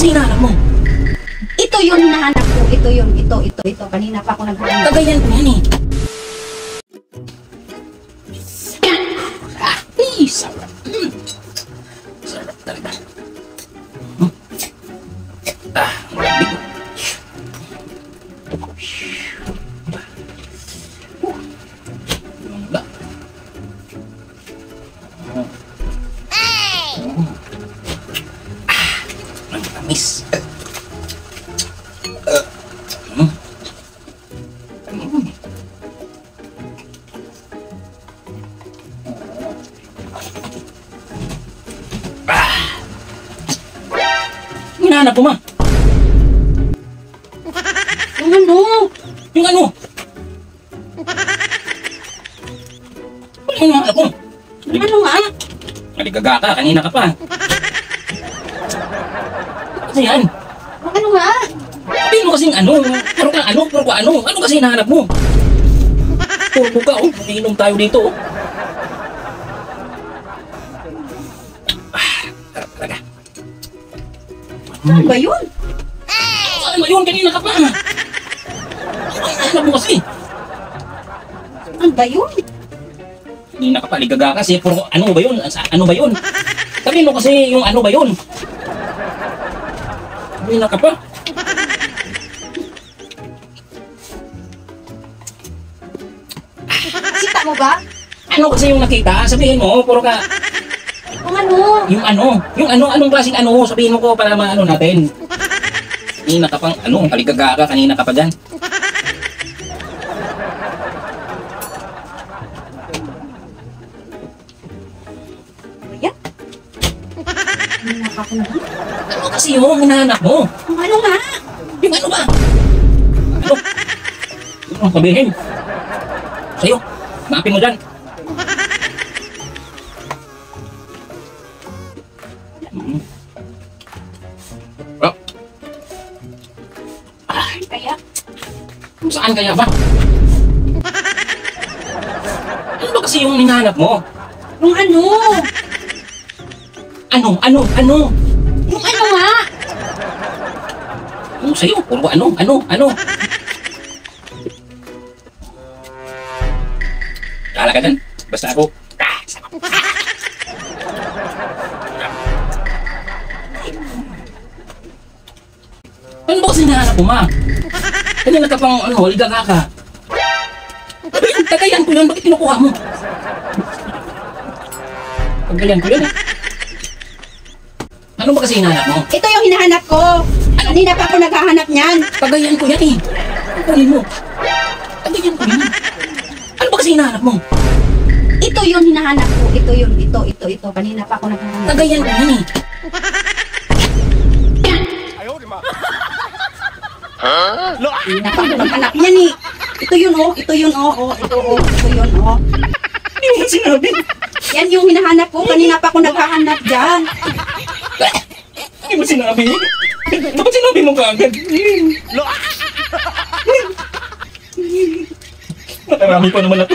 kasi hinahanap mo? Ito yun hinahanap ko. Ito yun. Ito. Kanina pa ako naghahanap. Kagayan ko yan eh. Ay, sarap. Sarap talaga. Ang lamig. Ang tamis. Hinahanap mo, ma? Yung ano? Yung ano? Ano yung hinahanap mo? Yung ano nga? Naligaga ka, kanina ka pa. Kasi yan. Yung ano nga? Sabihin mo kasing ano, puro ka ano. Ano kasi hinahanap mo? Puro ka, oh. Iinom tayo dito, oh. Harap talaga. Ano ba yun? Saan ba yun? Kanina ka pa. Ano ang hinahanap mo kasi? Ano ba yun? Kanina ka pa, ligaga kasi. Puro ano ba yun? Ano ba yun? Sabihin mo kasi yung ano ba yun? Kanina ka pa. Kita mo ba? Ano kasi yung nakita? Sabihin mo, puro ka. Yung ano? Anong klaseng ano? Sabihin mo ko para maano natin. Kanina ka pang ano, kaligaga ka, kanina ka pa dyan. Ayan. Kanina pa ako naghahanap. Ano kasi yung hinahanap mo? Yung ano nga? Yung ano ba? Ano? Ano ang sabihin? Sa'yo, maapin mo dyan. Oh. Kaya? Saan kaya ba? Ano ba kasi yung hinahanap mo? Yung ano? Ano? Yung ano nga? Yung sa'yo, puro ano? Kala ka dyan, basta ako. Ano ba kasi hinahanap mo, ma? Kanina ka pang ligaga ka. Kagayan ko yun, bakit kinukuha mo? Kagayan ko yun eh. Ano ba kasi hinahanap mo? Ito yung hinahanap ko. Kanina pa ako naghahanap niyan. Kagayan ko yan eh. Kunin mo. Kagayan ko yan. Ano ba kasi hinahanap mo? Ito yung hinahanap ko. Ito yun. Ito. Kanina pa ako naghahanap. Kagayan ko yan eh. Kanina pa ako naghahanap niyan eh. Ito yun oh. Ito yun. Hindi mo sinabi. Yan yung hinahanap ko. Kanina pa ako naghahanap dyan. Hindi mo sinabi. Bakit sinabi mo kaagad? Matarami pa naman ako.